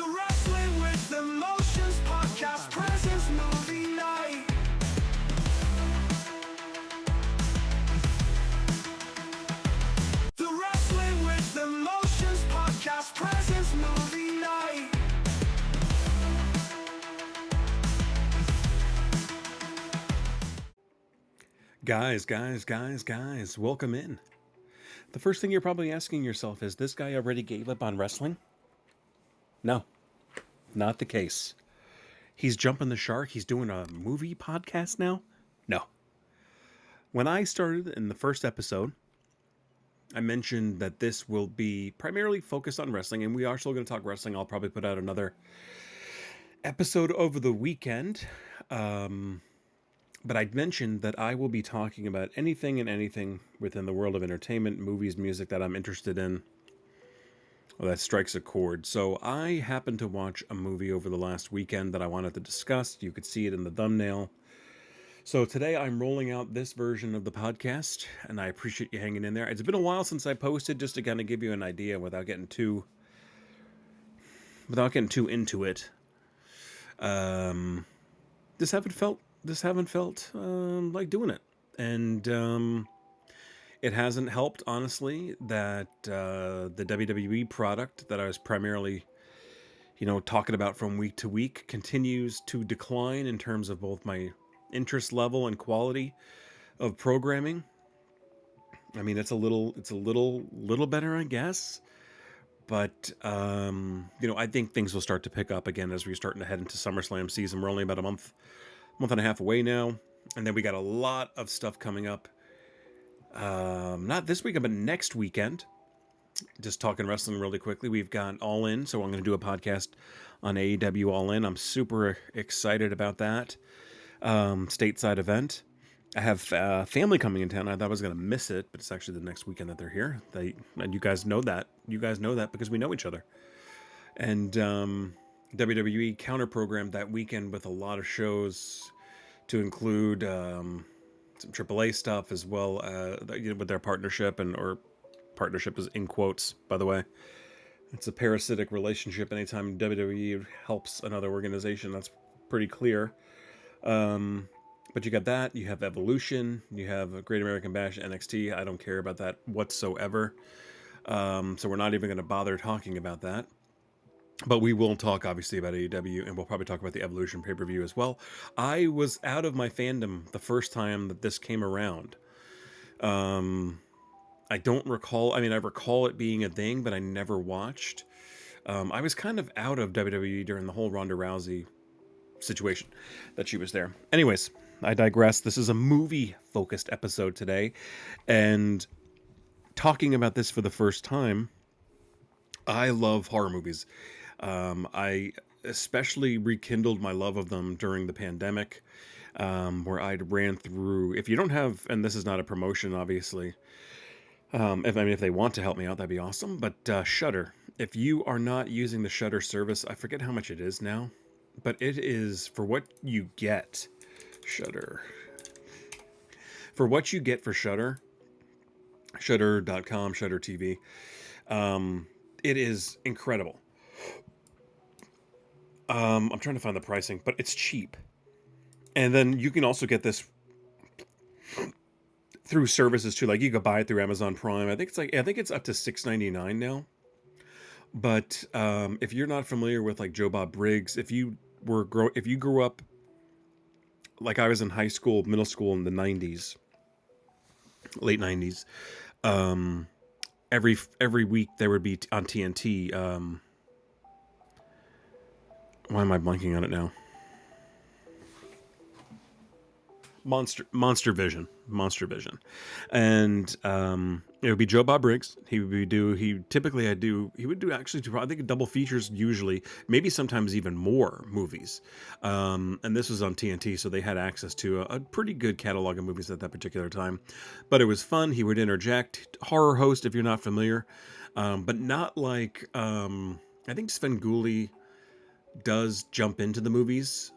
The Wrestling with Emotions podcast presents movie night. The Wrestling with Emotions podcast presents movie night. Guys, welcome in. The first thing you're probably asking yourself is, this guy already gave up on wrestling? No, not the case. He's jumping the shark. He's doing a movie podcast now? No. When I started in the first episode, I mentioned that this will be primarily focused on wrestling, and we are still going to talk wrestling. I'll probably put out another episode over the weekend. But I'd mentioned that I will be talking about anything and anything within the world of entertainment, movies, music that I'm interested in, or that strikes a chord. So I happened to watch a movie over the last weekend that I wanted to discuss. You could see it in the thumbnail. So today I'm rolling out this version of the podcast, and I appreciate you hanging in there. It's been a while since I posted, just to kind of give you an idea without getting too into it. Just haven't felt like doing it, and it hasn't helped, honestly, that the WWE product that I was primarily talking about from week to week continues to decline in terms of both my interest level and quality of programming. I mean, it's a little better, I guess, but I think things will start to pick up again as we're starting to head into SummerSlam season. We're only about a month and a half away now, and then we got a lot of stuff coming up. Not this weekend, but next weekend. Just talking wrestling really quickly. We've got All In, so I'm going to do a podcast on AEW All In. I'm super excited about that stateside event. I have family coming in town. I thought I was going to miss it, but it's actually the next weekend that they're here. And you guys know that. You guys know that because we know each other. And WWE counter-programmed that weekend with a lot of shows to include some AAA stuff as well, with their partnership, or partnership is in quotes, by the way. It's a parasitic relationship. Anytime WWE helps another organization, that's pretty clear. But you got that. You have Evolution. You have Great American Bash, NXT. I don't care about that whatsoever. So we're not even going to bother talking about that. But we will talk, obviously, about AEW, and we'll probably talk about the Evolution pay-per-view as well. I was out of my fandom the first time that this came around. I don't recall... I mean, I recall it being a thing, but I never watched. I was kind of out of WWE during the whole Ronda Rousey situation that she was there. Anyways, I digress. This is a movie-focused episode today, and talking about this for the first time, I love horror movies. I especially rekindled my love of them during the pandemic, where I'd ran through... If you don't have... And this is not a promotion, obviously. If they want to help me out, that'd be awesome. But Shudder. If you are not using the Shudder service, I forget how much it is now, but it is, for what you get, Shudder. For what you get for Shudder, Shudder.com, Shudder TV, it is incredible. I'm trying to find the pricing, but it's cheap. And then you can also get this through services too. Like, you could buy it through Amazon Prime. I think it's up to $6.99 now. But if you're not familiar with, like, Joe Bob Briggs, if you grew up like I was in high school, middle school in the 90s, late 90s, every week there would be on TNT. Why am I blanking on it now? Monster Vision, and it would be Joe Bob Briggs. He would do I think double features usually, maybe sometimes even more movies. And this was on TNT, so they had access to a pretty good catalog of movies at that particular time. But it was fun. He would interject. Horror host, if you're not familiar, but not like I think Sven Gulli does jump into the movies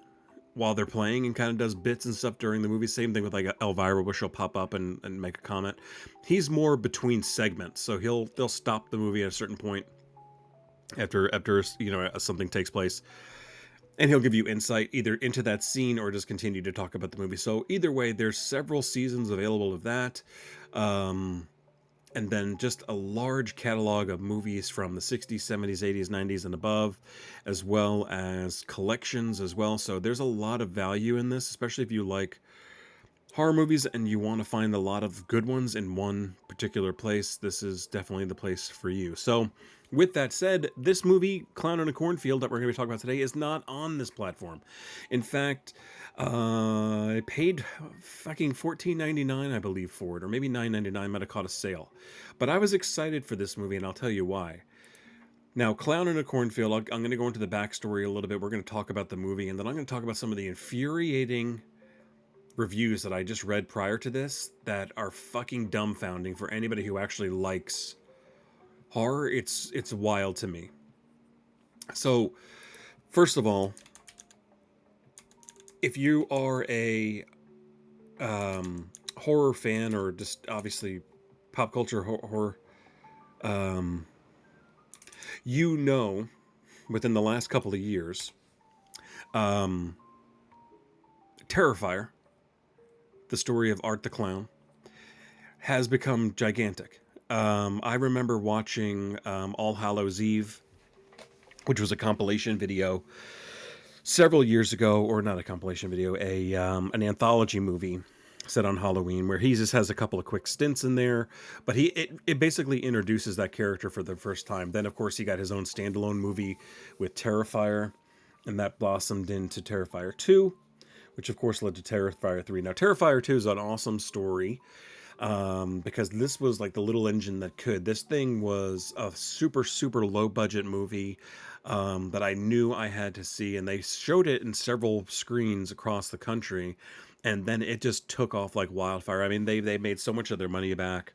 while they're playing and kind of does bits and stuff during the movie. Same thing with like Elvira, where she'll pop up and make a comment. He's more between segments, so they'll stop the movie at a certain point after something takes place, and he'll give you insight either into that scene or just continue to talk about the movie. So either way, there's several seasons available of that. Um, and then just a large catalog of movies from the 60s, 70s, 80s, 90s, and above, as well as collections as well. So there's a lot of value in this, especially if you like horror movies and you want to find a lot of good ones in one particular place. This is definitely the place for you. So with that said, this movie Clown in a Cornfield that we're going to be talking about today is not on this platform. In fact, I paid fucking $14.99, I believe, for it, or maybe $9.99. Might have caught a sale, but I was excited for this movie, and I'll tell you why. Now, Clown in a Cornfield, I'm going to go into the backstory a little bit. We're going to talk about the movie, and then I'm going to talk about some of the infuriating reviews that I just read prior to this that are fucking dumbfounding for anybody who actually likes horror. It's wild to me. So, first of all, if you are a horror fan, or just obviously pop culture horror, um, you know, within the last couple of years, um, Terrifier, the story of Art the Clown, has become gigantic. I remember watching All Hallows Eve, which was a compilation video several years ago, or not a compilation video, an anthology movie set on Halloween, where he just has a couple of quick stints in there, but it basically introduces that character for the first time. Then, of course, he got his own standalone movie with Terrifier, and that blossomed into Terrifier 2, which of course led to Terrifier 3. Now, Terrifier 2 is an awesome story, because this was like the little engine that could. This thing was a super, super low budget movie that I knew I had to see, and they showed it in several screens across the country, and then it just took off like wildfire. I mean, they made so much of their money back.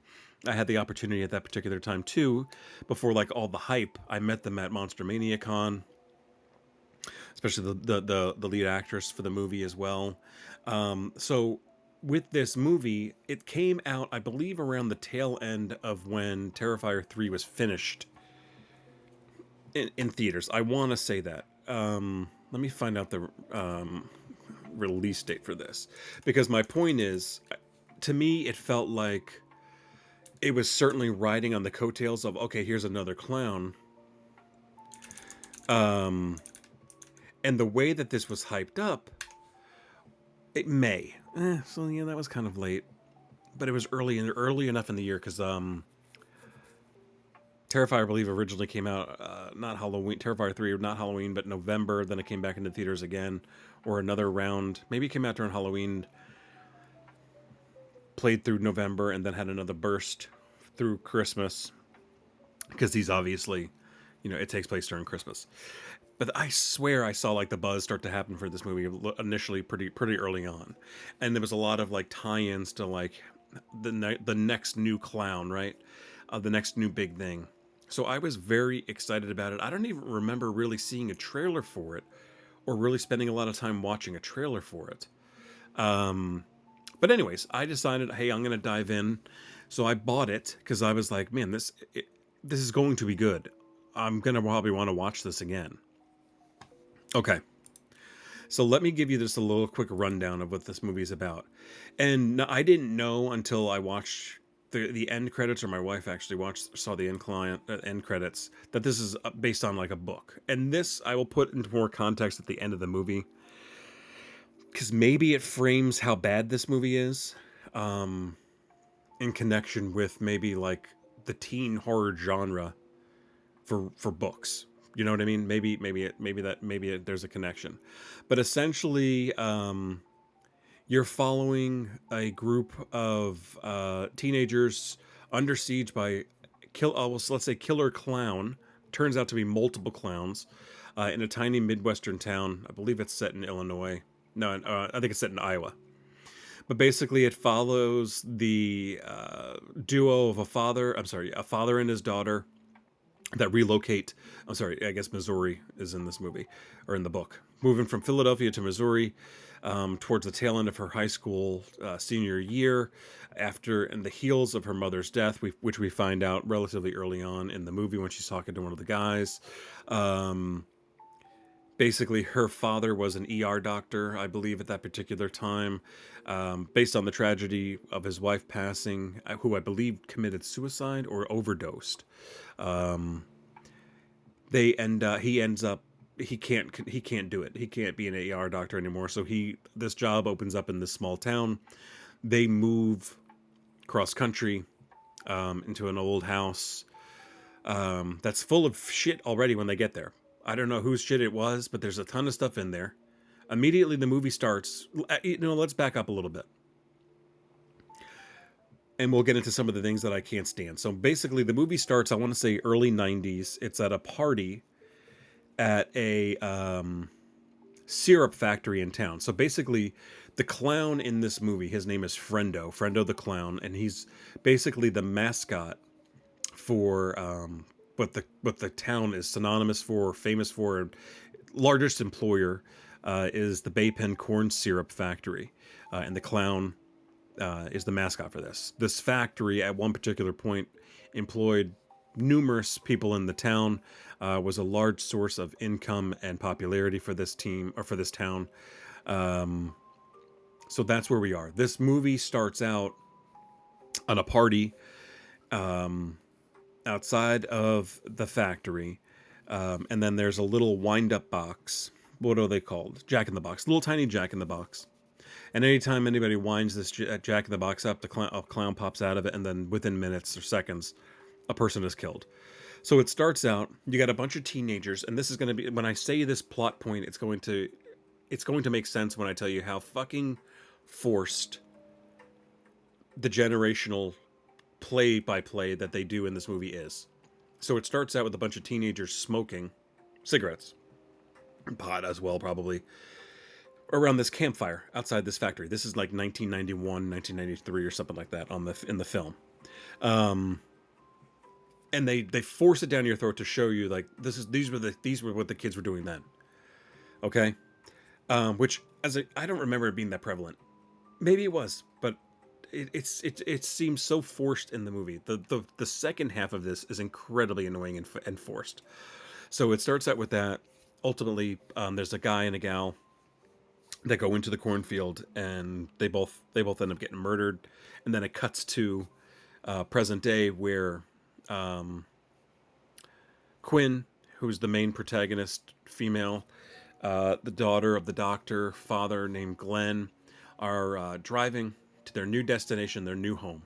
I had the opportunity at that particular time too, before like all the hype. I met them at Monster Mania Con, especially the lead actress for the movie as well. So with this movie, it came out, I believe, around the tail end of when Terrifier 3 was finished in theaters. I want to say that. Let me find out the release date for this, because my point is, to me, it felt like it was certainly riding on the coattails of, okay, here's another clown. And the way that this was hyped up, it may. So yeah, that was kind of late, but it was early enough in the year, because Terrifier, I believe, originally came out not Halloween. Terrifier 3, not Halloween, but November. Then it came back into theaters again, or another round. Maybe it came out during Halloween, played through November, and then had another burst through Christmas, because these obviously, it takes place during Christmas. But I swear I saw like the buzz start to happen for this movie initially pretty early on, and there was a lot of like tie-ins to like the next new clown, right? The next new big thing. So I was very excited about it. I don't even remember really seeing a trailer for it, or really spending a lot of time watching a trailer for it. But anyways, I decided, hey, I'm gonna dive in. So I bought it because I was like, man, this is going to be good. I'm gonna probably want to watch this again. Okay, so let me give you just a little quick rundown of what this movie is about. And I didn't know until I watched the end credits, or my wife actually saw the end credits, that this is based on like a book. And this I will put into more context at the end of the movie, because maybe it frames how bad this movie is, in connection with maybe like the teen horror genre for books. You know what I mean? Maybe there's a connection, but essentially, you're following a group of teenagers under siege by let's say killer clown. Turns out to be multiple clowns in a tiny midwestern town. I believe it's set in Illinois. No, I think it's set in Iowa. But basically, it follows the duo of a father and his daughter, that relocate. I'm sorry, I guess Missouri is in this movie or in the book. Moving from Philadelphia to Missouri towards the tail end of her high school senior year, after in the heels of her mother's death, which we find out relatively early on in the movie when she's talking to one of the guys. Um, Basically, her father was an ER doctor, I believe, at that particular time, based on the tragedy of his wife passing, who I believe committed suicide or overdosed. Um, he ends up he can't do it. He can't be an ER doctor anymore. So this job opens up in this small town. They move cross country into an old house that's full of shit already when they get there. I don't know whose shit it was, but there's a ton of stuff in there. Immediately the movie starts. Let's back up a little bit. And we'll get into some of the things that I can't stand. So basically, the movie starts, I want to say early 90s. It's at a party at a syrup factory in town. So basically, the clown in this movie, his name is Frendo the clown, and he's basically the mascot for what the town is synonymous for, famous for. Largest employer is the Bay Pen Corn Syrup Factory, and the clown is the mascot for this. This factory, at one particular point, employed numerous people in the town. Was a large source of income and popularity for this team or for this town. Um, so that's where we are. This movie starts out on a party um, outside of the factory, and then there's a little wind-up box. What are they called? Jack in the Box, little tiny Jack in the Box. And anytime anybody winds this Jack in the Box up, a clown pops out of it, and then within minutes or seconds, a person is killed. So it starts out, you got a bunch of teenagers, and this is going to be, when I say this plot point, it's going to make sense when I tell you how fucking forced the generational play by play that they do in this movie is. So it starts out with a bunch of teenagers smoking cigarettes, pot as well, probably, around this campfire outside this factory. This is like 1991, 1993 or something like that in the film. Um, and they force it down your throat to show you like these were what the kids were doing then. Okay? Which I don't remember it being that prevalent. Maybe it was, but it seems so forced in the movie. The second half of this is incredibly annoying and forced. So it starts out with that. Ultimately, there's a guy and a gal that go into the cornfield, and they both end up getting murdered. And then it cuts to present day, where um, Quinn, who's the main protagonist, female, the daughter of the doctor, father named Glenn, are driving to their new destination, their new home.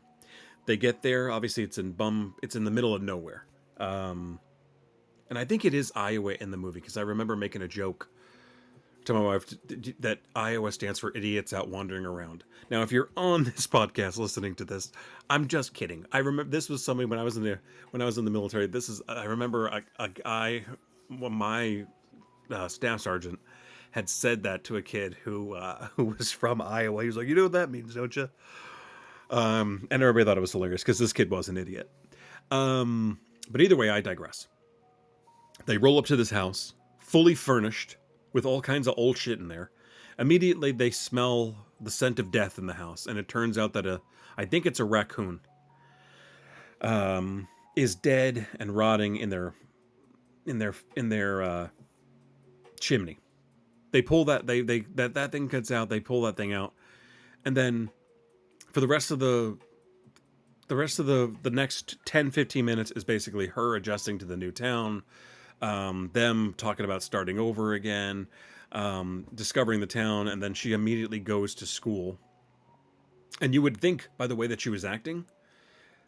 They get there. Obviously, it's in the middle of nowhere, and I think it is Iowa in the movie because I remember making a joke to my wife that Iowa stands for idiots out wandering around. Now, if you're on this podcast listening to this, I'm just kidding. I remember this was something when I was in the military. I remember a guy, well, my staff sergeant, had said that to a kid who was from Iowa. He was like, "You know what that means, don't you?" And everybody thought it was hilarious because this kid was an idiot. But either way, I digress. They roll up to this house, fully furnished, with all kinds of old shit in there. Immediately, they smell the scent of death in the house, and it turns out that I think it's a raccoon, is dead and rotting in their chimney. They pull that thing gets out. They pull that thing out, and then for the next 10-15 minutes is basically her adjusting to the new town, them talking about starting over again, discovering the town, and then she immediately goes to school. And you would think, by the way that she was acting,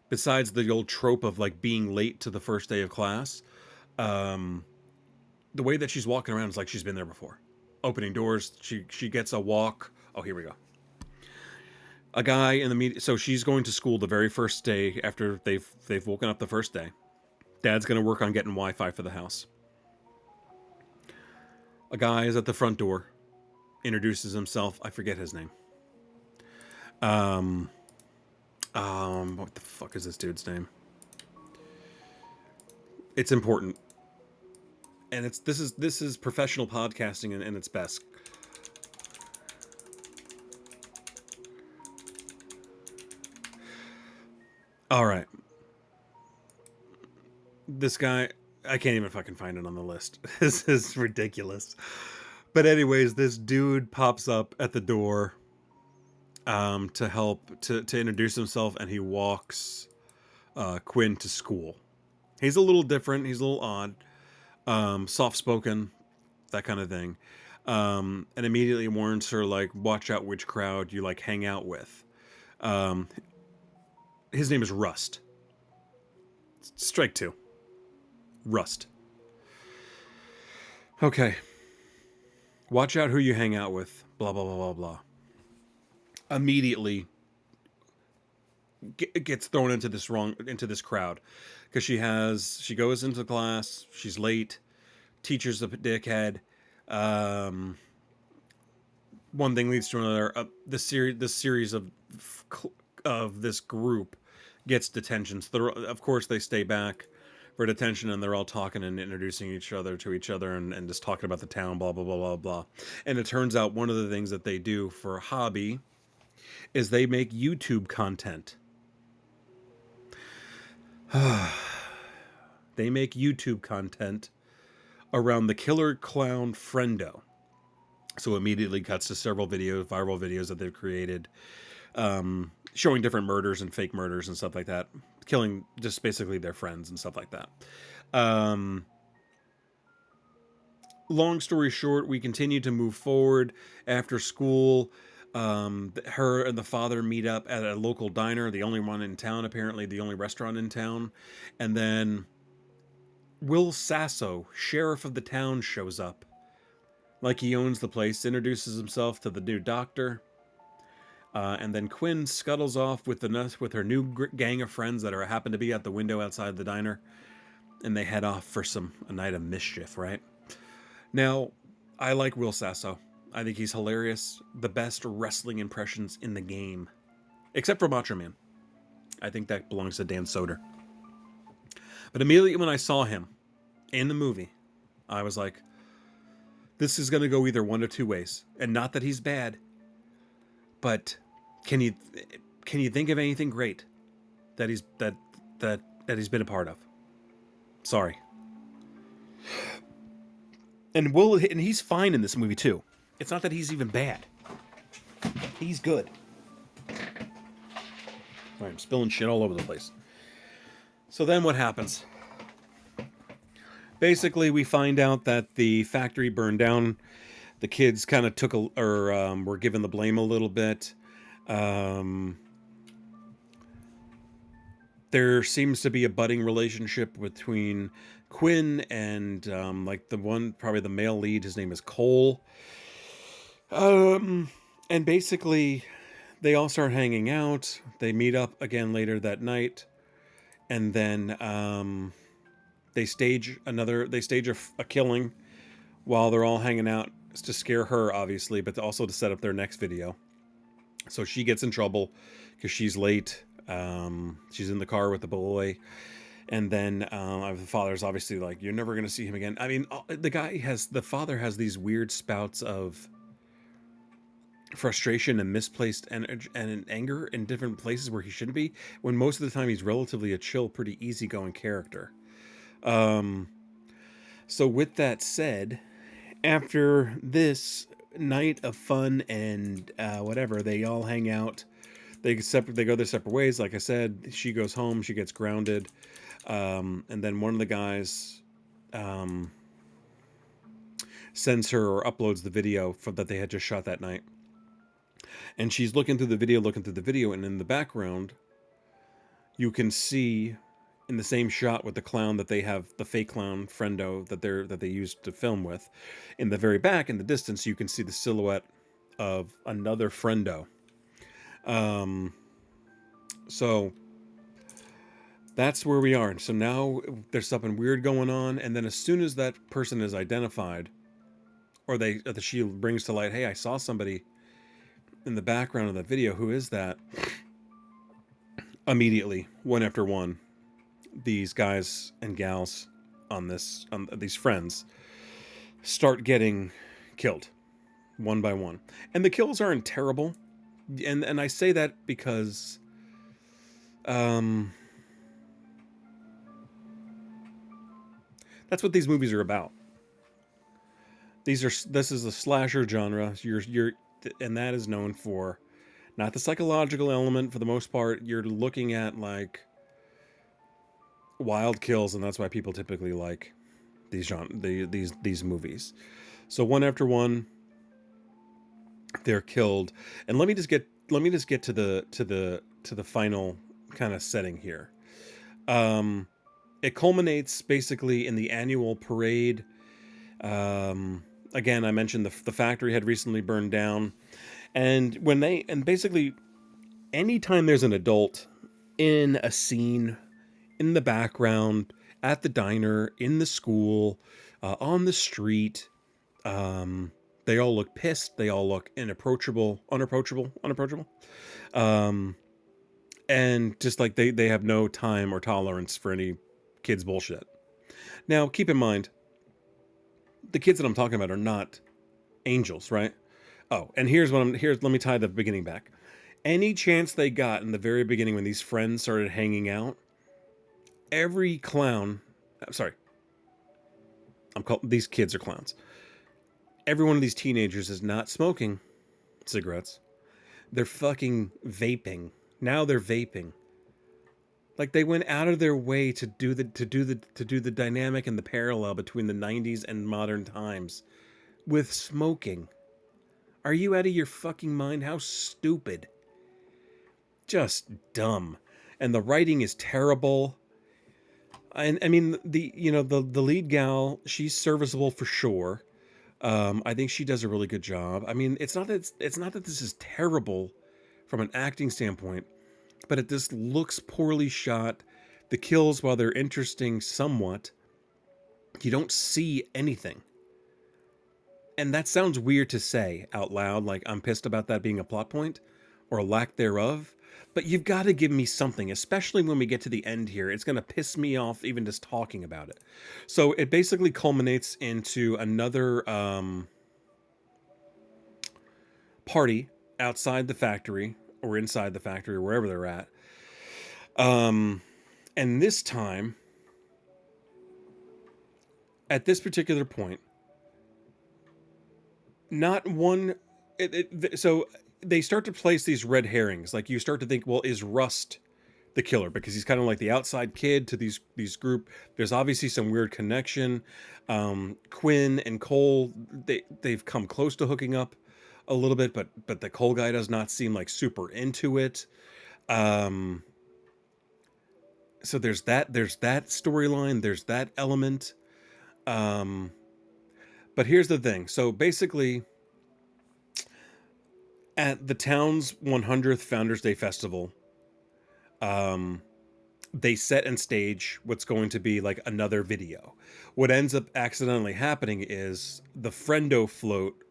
besides the old trope of like being late to the first day of class, um, the way that she's walking around is like she's been there before. Opening doors, she gets a walk. Oh, here we go. A guy in the media. So she's going to school the very first day after they've woken up the first day. Dad's going to work on getting Wi-Fi for the house. A guy is at the front door, introduces himself. I forget his name. What the fuck is this dude's name? It's important, and this is professional podcasting in its best. All right, this guy, I can't even fucking find it on the list. This is ridiculous. But anyways, this dude pops up at the door to help to introduce himself, and he walks Quinn to school. He's a little different. He's a little odd, soft spoken, that kind of thing, and immediately warns her like, watch out which crowd you like hang out with. Um, his name is Rust. Strike two. Rust. Okay. Watch out who you hang out with. Blah blah blah blah blah. Immediately gets thrown into this crowd because she goes into class. She's late. Teacher's a dickhead. Um, One thing leads to another. This series of this group gets detention. So of course they stay back for detention, and they're all talking and introducing each other to each other, and just talking about the town, blah blah blah blah blah. And it turns out one of the things that they do for a hobby is they make YouTube content. They make YouTube content around the killer clown Friendo. So immediately cuts to several viral videos that they've created, showing different murders and fake murders and stuff like that, killing just basically their friends and stuff like that. Long story short, we continue to move forward after school. Her and the father meet up at a local diner, the only one in town, apparently the only restaurant in town. And then Will Sasso, sheriff of the town, shows up. Like he owns the place, introduces himself to the new doctor. And then Quinn scuttles off with her new gang of friends that happen to be at the window outside the diner. And they head off for a night of mischief, right? Now, I like Will Sasso. I think he's hilarious. The best wrestling impressions in the game. Except for Macho Man. I think that belongs to Dan Soder. But immediately when I saw him in the movie, I was like, this is going to go either one of two ways. And not that he's bad, but can you think of anything great that he's been a part of? Sorry. And he's fine in this movie too. It's not that he's even bad. He's good. Sorry, I'm spilling shit all over the place. So then what happens? Basically, we find out that the factory burned down. The kids kind of were given the blame a little bit. There seems to be a budding relationship between Quinn and probably the male lead. His name is Cole. And basically, they all start hanging out. They meet up again later that night, and then they stage a killing while they're all hanging out to scare her, obviously, but also to set up their next video. So she gets in trouble because she's late. She's in the car with the boy, and then the father's obviously like, "You're never gonna see him again." I mean, the father has these weird spouts of frustration and misplaced energy and anger in different places where he shouldn't be, when most of the time he's relatively a chill, pretty easygoing character. So with that said, after this night of fun and whatever, they all hang out. They go their separate ways. Like I said, she goes home. She gets grounded, and then one of the guys sends her or uploads the video that they had just shot that night. And she's looking through the video, and in the background, you can see in the same shot with the clown that they have, the fake clown Friendo that they used to film with. In the very back, in the distance, you can see the silhouette of another Friendo. So that's where we are. So now there's something weird going on, and then as soon as that person is identified, or she brings to light, "Hey, I saw somebody in the background of the video. Who is that?" Immediately, one after one, these guys and gals on this on these friends start getting killed one by one, and the kills aren't terrible, and I say that because um, that's what these movies are about. This is a slasher genre. And that is known for not the psychological element for the most part. You're looking at like wild kills, and that's why people typically like these movies. So one after one, they're killed, and let me just get to the final kind of setting here. Um, it culminates basically in the annual parade. Again, I mentioned the factory had recently burned down, and basically anytime there's an adult in a scene, in the background, at the diner, in the school, on the street, they all look pissed. They all look unapproachable. Um, and just like they have no time or tolerance for any kids bullshit. Now, keep in mind, the kids that I'm talking about are not angels, right? Oh, and let me tie the beginning back. Any chance they got in the very beginning when these friends started hanging out, every clown, I'm sorry, these kids are clowns. Every one of these teenagers is not smoking cigarettes. They're fucking vaping. Now they're vaping. Like they went out of their way to do the dynamic and the parallel between the 90s and modern times with smoking. Are you out of your fucking mind? How stupid. Just dumb. And the writing is terrible. And I mean the lead gal, she's serviceable for sure. I think she does a really good job. I mean, it's not that this is terrible from an acting standpoint, but it just looks poorly shot. The kills, while they're interesting somewhat, you don't see anything. And that sounds weird to say out loud, like I'm pissed about that being a plot point or a lack thereof. But you've got to give me something, especially when we get to the end here. It's going to piss me off even just talking about it. So it basically culminates into another party outside the factory or inside the factory or wherever they're at. And this time, at this particular point, not one. So they start to place these red herrings. Like you start to think, well, is Rust the killer? Because he's kind of like the outside kid to these group. There's obviously some weird connection. Quinn and Cole, they've come close to hooking up a little bit, but the Cole guy does not seem like super into it. So there's that storyline, there's that element. But here's the thing. So basically, at the town's 100th Founders Day Festival, they set and stage what's going to be like another video. What ends up accidentally happening is the friendo float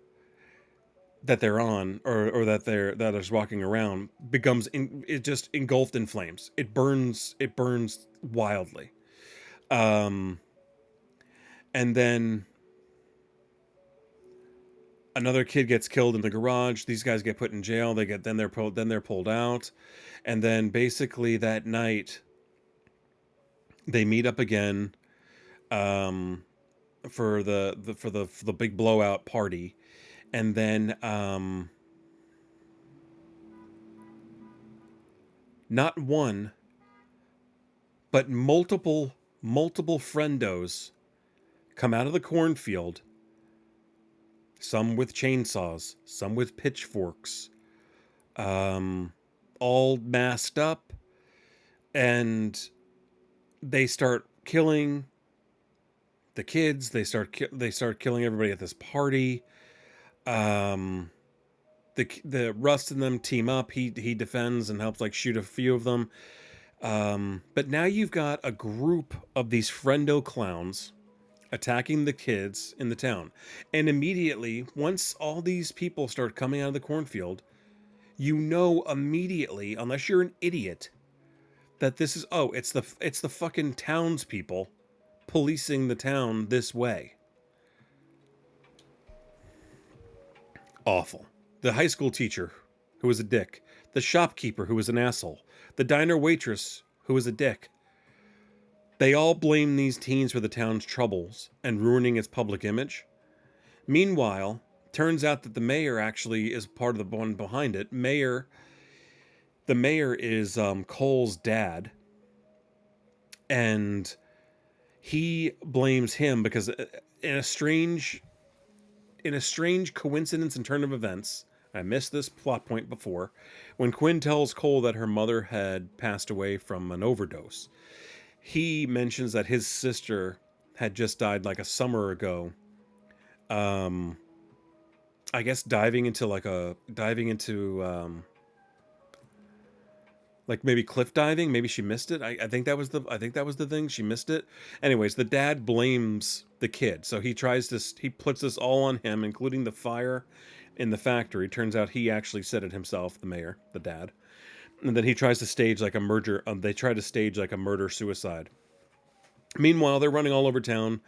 that they're on, or that is walking around, it just engulfed in flames. It burns wildly. And then another kid gets killed in the garage. These guys get put in jail. They're pulled out. And then basically that night they meet up again for the big blowout party. And then not one but multiple friendos come out of the cornfield, some with chainsaws, some with pitchforks, all masked up, and they start killing the kids. They start killing everybody at this party. The Rust and them team up. He defends and helps like shoot a few of them. But now you've got a group of these friendo clowns attacking the kids in the town. And immediately, once all these people start coming out of the cornfield, you know immediately, unless you're an idiot, that this is it's the fucking townspeople policing the town this way. Awful. The high school teacher, who was a dick. The shopkeeper, who was an asshole. The diner waitress, who was a dick. They all blame these teens for the town's troubles and ruining its public image. Meanwhile, turns out that the mayor actually is part of the one behind it. The mayor is Cole's dad, and he blames him because in a strange coincidence and turn of events, I missed this plot point before, when Quinn tells Cole that her mother had passed away from an overdose. He mentions that his sister had just died like a summer ago. I guess diving into like maybe cliff diving. Maybe she missed it. I think that was the thing. She missed it. Anyways, the dad blames the kid, so he puts this all on him, including the fire in the factory. Turns out he actually said it himself, the mayor, the dad, and then he tries to stage like a murder. They try to stage like a murder suicide. Meanwhile, they're running all over town,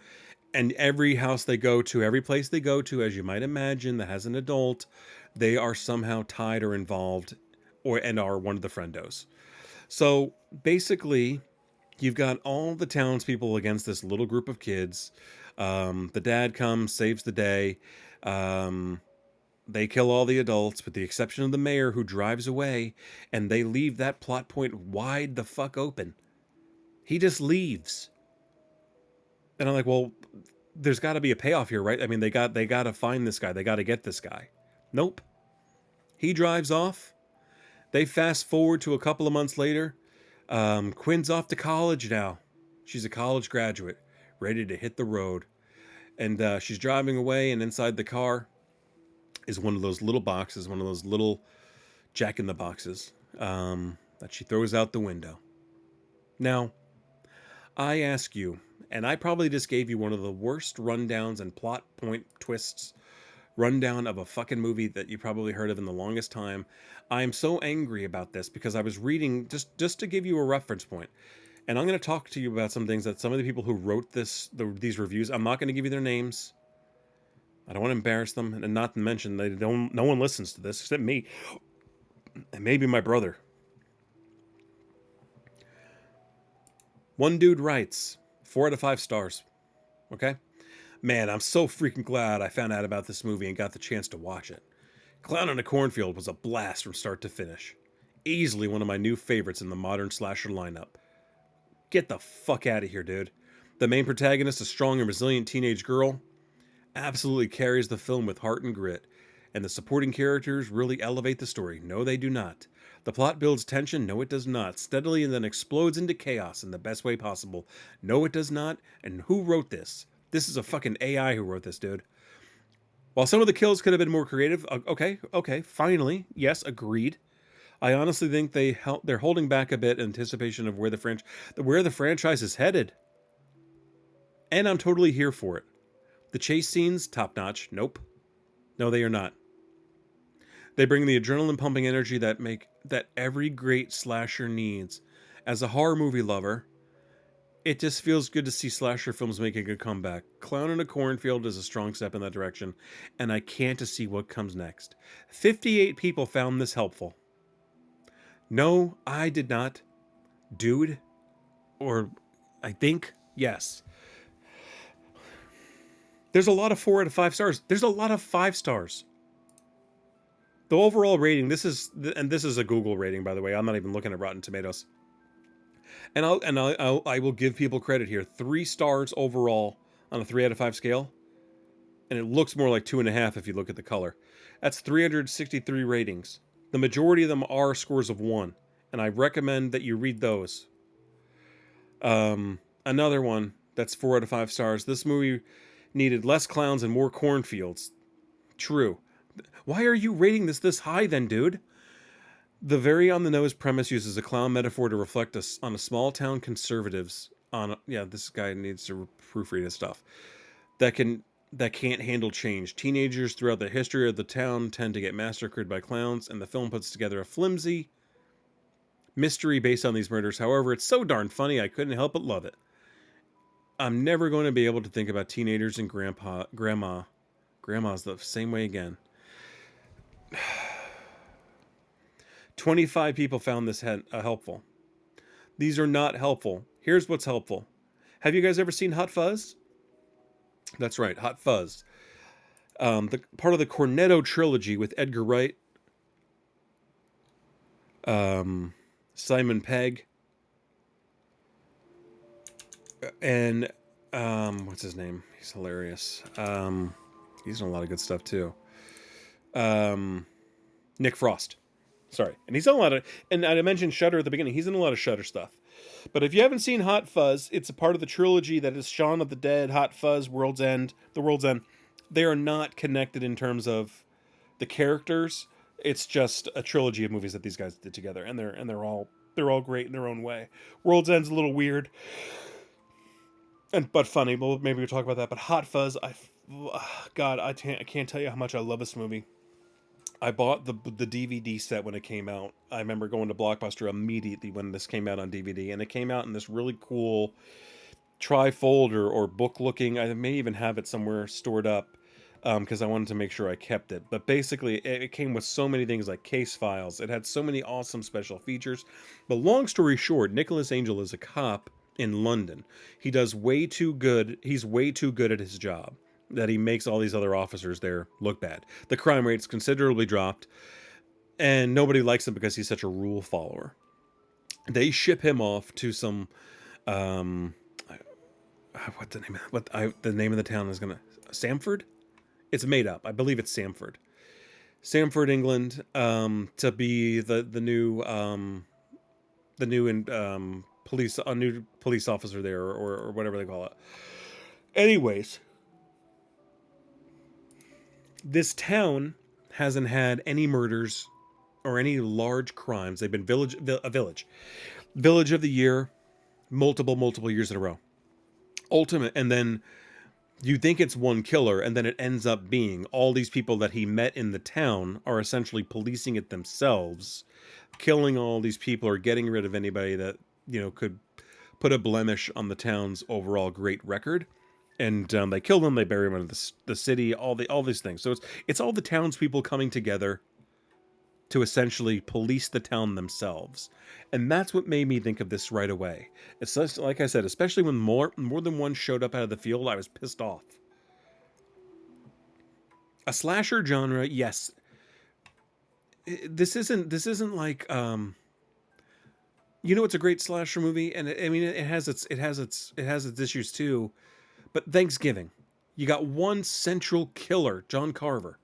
and every house they go to, every place they go to, as you might imagine, that has an adult, they are somehow tied or involved, and are one of the friendos. So basically, you've got all the townspeople against this little group of kids. The dad comes, saves the day. They kill all the adults, with the exception of the mayor, who drives away, and they leave that plot point wide the fuck open. He just leaves. And I'm like, well, there's got to be a payoff here, right? I mean, they got to find this guy. They got to get this guy. Nope. He drives off. They fast forward to a couple of months later. Quinn's off to college now. She's a college graduate, ready to hit the road. And she's driving away, and inside the car is one of those little boxes, one of those little jack-in-the-boxes that she throws out the window. Now, I ask you, and I probably just gave you one of the worst rundowns and plot point twists rundown of a fucking movie that you probably heard of in the longest time. I am so angry about this because I was reading, just to give you a reference point, and I'm going to talk to you about some things that some of the people who wrote these reviews, I'm not going to give you their names. I don't want to embarrass them, and not to mention no one listens to this except me and maybe my brother. One dude writes 4 out of 5 stars. Okay? Man, I'm so freaking glad I found out about this movie and got the chance to watch it. Clown in a Cornfield was a blast from start to finish. Easily one of my new favorites in the modern slasher lineup. Get the fuck out of here, dude. The main protagonist, a strong and resilient teenage girl, absolutely carries the film with heart and grit. And the supporting characters really elevate the story. No, they do not. The plot builds tension. No, it does not. Steadily, and then explodes into chaos in the best way possible. No, it does not. And who wrote this? This is a fucking AI who wrote this, dude. While some of the kills could have been more creative, okay, finally, yes, agreed. I honestly think they're holding back a bit in anticipation of where the franchise is headed. And I'm totally here for it. The chase scenes, top notch. Nope. No, they are not. They bring the adrenaline pumping energy that every great slasher needs. As a horror movie lover, it just feels good to see slasher films making a comeback. Clown in a Cornfield is a strong step in that direction, and I can't to see what comes next. 58 people found this helpful. No, I did not. Dude, or I think, yes. There's a lot of 4 out of 5 stars. There's a lot of 5 stars. The overall rating, this is a Google rating, by the way. I'm not even looking at Rotten Tomatoes. And I will give people credit here. 3 stars overall on a 3 out of 5 scale. And it looks more like 2.5 if you look at the color. That's 363 ratings. The majority of them are scores of 1. And I recommend that you read those. Another one that's 4 out of 5 stars. This movie needed less clowns and more cornfields. True. Why are you rating this high then, dude? The very on-the-nose premise uses a clown metaphor to reflect on a small-town conservatives this guy needs to proofread his stuff. That can't handle change. Teenagers throughout the history of the town tend to get massacred by clowns, and the film puts together a flimsy mystery based on these murders. However, it's so darn funny I couldn't help but love it. I'm never going to be able to think about teenagers and grandmas the same way again. 25 people found this helpful. These are not helpful. Here's what's helpful. Have you guys ever seen Hot Fuzz? That's right, Hot Fuzz. The part of the Cornetto trilogy with Edgar Wright, um, Simon Pegg, and what's his name? He's hilarious. He's done a lot of good stuff too. Um, Nick Frost. Sorry, and he's done a lot of. And I mentioned Shutter at the beginning. He's in a lot of Shutter stuff. But if you haven't seen Hot Fuzz, it's a part of the trilogy that is Shaun of the Dead, Hot Fuzz, World's End, The World's End. They are not connected in terms of the characters. It's just a trilogy of movies that these guys did together, and they're all great in their own way. World's End's a little weird, and but funny. Well, maybe we'll talk about that. But Hot Fuzz, God, I can't tell you how much I love this movie. I bought the DVD set when it came out. I remember going to Blockbuster immediately when this came out on DVD, and it came out in this really cool trifold or book looking. I may even have it somewhere stored up because I wanted to make sure I kept it. But basically, it came with so many things like case files. It had so many awesome special features. But long story short, Nicholas Angel is a cop in London. He does way too good. He's way too good at his job that he makes all these other officers there look bad. The crime rate's considerably dropped, and nobody likes him because he's such a rule follower. They ship him off to some um, what the name of the town is gonna Samford. It's made up. I believe it's Samford, England, to be the new police a new police officer there or whatever they call it. Anyways, this town hasn't had any murders or any large crimes. They've been village of the year, multiple years in a row. Ultimate, and then you think it's one killer, and then it ends up being all these people that he met in the town are essentially policing it themselves, killing all these people or getting rid of anybody that could put a blemish on the town's overall great record. And they kill them, they bury them in the city, all these things. So it's all the townspeople coming together to essentially police the town themselves. And that's what made me think of this right away. It's just, like I said, especially when more than one showed up out of the field, I was pissed off. A slasher genre, yes. This isn't like it's a great slasher movie, and it has its issues too. But Thanksgiving, you got one central killer, John Carver.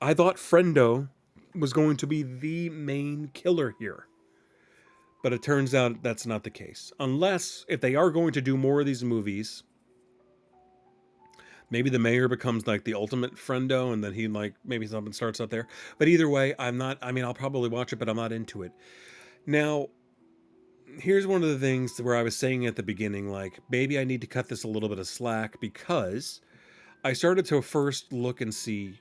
I thought Friendo was going to be the main killer here. But it turns out that's not the case. Unless, if they are going to do more of these movies, maybe the mayor becomes like the ultimate friendo and then he maybe something starts up there. But either way, I'll probably watch it, but I'm not into it. Now, here's one of the things where I was saying at the beginning, like, maybe I need to cut this a little bit of slack because I started to first look and see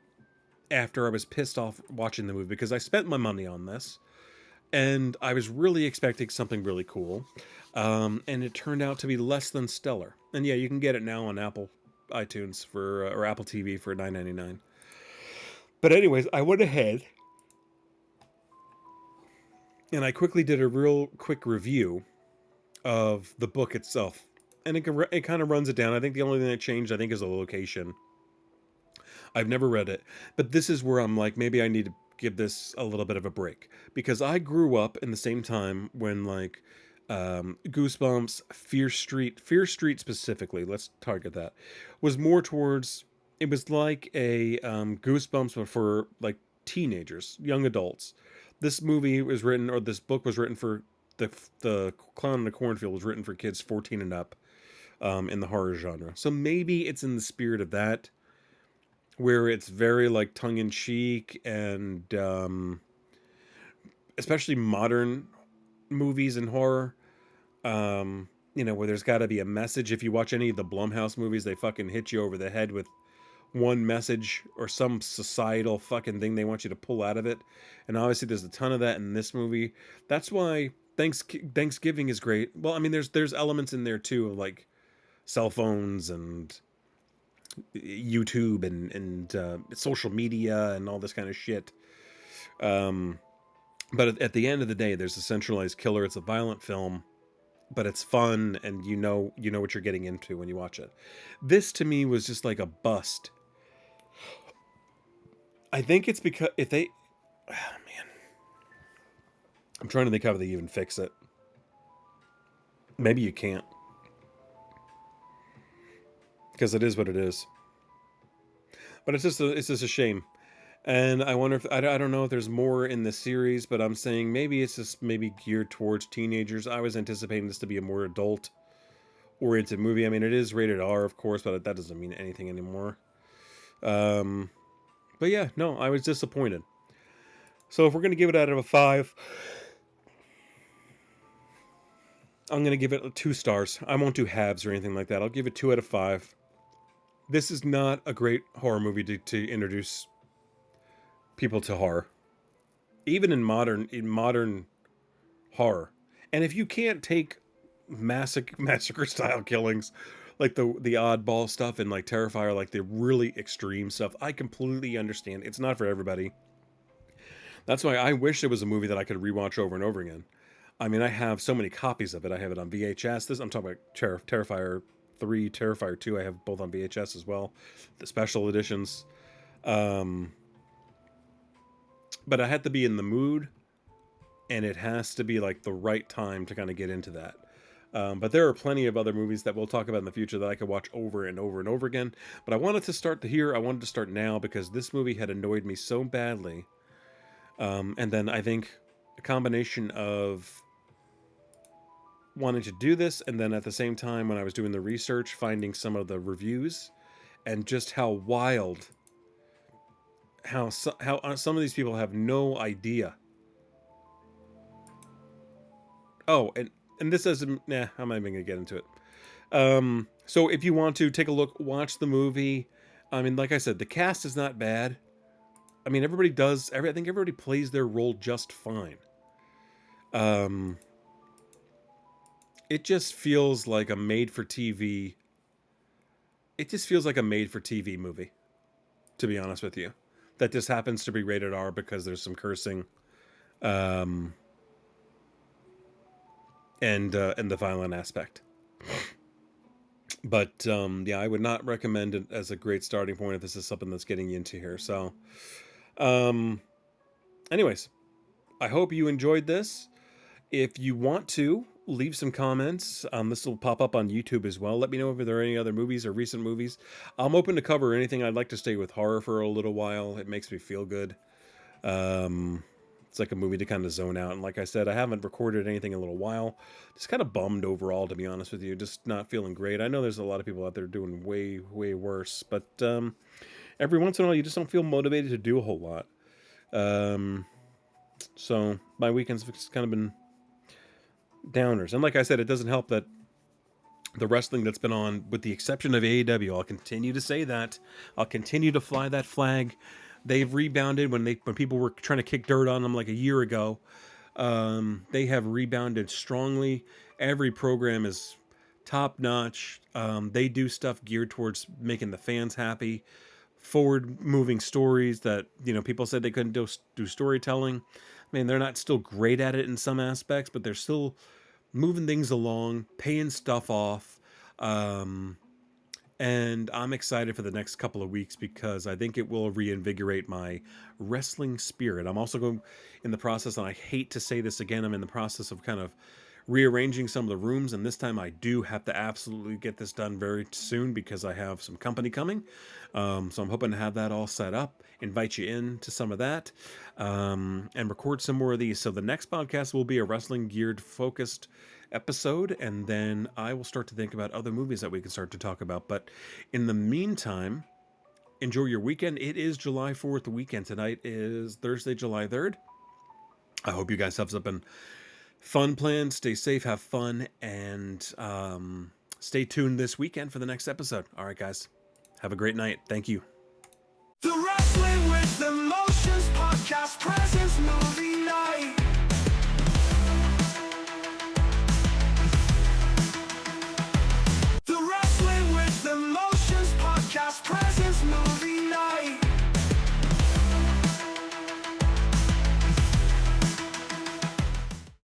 after I was pissed off watching the movie because I spent my money on this and I was really expecting something really cool, and it turned out to be less than stellar. And yeah, you can get it now on Apple iTunes or Apple TV for $9.99. But anyways, I went ahead and I quickly did a real quick review of the book itself, and it kind of runs it down. I think the only thing that changed, I think, is the location. I've never read it, but this is where I'm like, maybe I need to give this a little bit of a break because I grew up in the same time when Goosebumps, Fear Street specifically, let's target that, was more towards, it was like a Goosebumps but for like teenagers, young adults. This movie was written, or this book was written for the Clown in the Cornfield was written for kids 14 and up, in the horror genre. So maybe it's in the spirit of that, where it's very like tongue in cheek and especially modern movies and horror. Where there's got to be a message. If you watch any of the Blumhouse movies, they fucking hit you over the head with one message or some societal fucking thing they want you to pull out of it. And obviously, there's a ton of that in this movie. That's why Thanksgiving is great. Well, there's elements in there too, like cell phones and YouTube and social media and all this kind of shit. But at the end of the day, there's a centralized killer. It's a violent film, but it's fun, and you know what you're getting into when you watch it. This to me was just like a bust. I think it's because if they, oh man, I'm trying to think how they even fix it. Maybe you can't, because it is what it is. But it's just a shame. And I wonder if I don't know if there's more in the series, but I'm saying maybe it's just maybe geared towards teenagers. I was anticipating this to be a more adult oriented movie. I mean, it is rated R, of course, but that doesn't mean anything anymore. Um, but yeah, no, I was disappointed. So if we're gonna give it out of a 5, I'm gonna give it 2 stars. I won't do halves or anything like that. I'll give it 2 out of 5. This is not a great horror movie to introduce people to horror, even in modern horror. And if you can't take massacre style killings, like the oddball stuff and like Terrifier, like the really extreme stuff, I completely understand. It's not for everybody. That's why I wish there was a movie that I could rewatch over and over again. I mean, I have so many copies of it. I have it on VHS. I'm talking about Terrifier 3, Terrifier 2. I have both on VHS as well, the special editions. Um, but I had to be in the mood, and it has to be like the right time to kind of get into that. But there are plenty of other movies that we'll talk about in the future that I could watch over and over and over again. But I wanted to start here. I wanted to start now because this movie had annoyed me so badly. And then I think a combination of wanting to do this, and then at the same time when I was doing the research, finding some of the reviews, and just how wild, how some of these people have no idea. Oh, and this isn't. Nah, I'm not even gonna get into it. So if you want to take a look, watch the movie. I mean, like I said, the cast is not bad. I mean, everybody does. I think everybody plays their role just fine. It just feels like a made-for-TV. It just feels like a made-for-TV movie, to be honest with you. That just happens to be rated R because there's some cursing, and the violent aspect. But yeah, I would not recommend it as a great starting point if this is something that's getting you into here. So, anyways, I hope you enjoyed this. If you want to, leave some comments. This will pop up on YouTube as well. Let me know if there are any other movies or recent movies. I'm open to cover anything. I'd like to stay with horror for a little while. It makes me feel good. It's like a movie to kind of zone out. And like I said, I haven't recorded anything in a little while. Just kind of bummed overall, to be honest with you. Just not feeling great. I know there's a lot of people out there doing way, way worse. But every once in a while, you just don't feel motivated to do a whole lot. So my weekends have just kind of been downers. And like I said, it doesn't help that the wrestling that's been on, with the exception of AEW, I'll continue to say that. I'll continue to fly that flag. They've rebounded when people were trying to kick dirt on them like a year ago. They have rebounded strongly. Every program is top notch. They do stuff geared towards making the fans happy. Forward moving stories that, people said they couldn't do storytelling. I mean, they're not still great at it in some aspects, but they're still moving things along, paying stuff off. And I'm excited for the next couple of weeks because I think it will reinvigorate my wrestling spirit. I'm also going in the process, and I hate to say this again, I'm in the process of kind of rearranging some of the rooms, and this time I do have to absolutely get this done very soon because I have some company coming. So I'm hoping to have that all set up, invite you in to some of that, and record some more of these. So the next podcast will be a wrestling geared focused episode, and then I will start to think about other movies that we can start to talk about. But in the meantime, enjoy your weekend. It is July 4th weekend. Tonight is Thursday, July 3rd. I hope you guys have something fun planned. Stay safe, have fun, and stay tuned this weekend for the next episode. All right, guys. Have a great night. Thank you. The Wrestling with Emotions podcast presents movie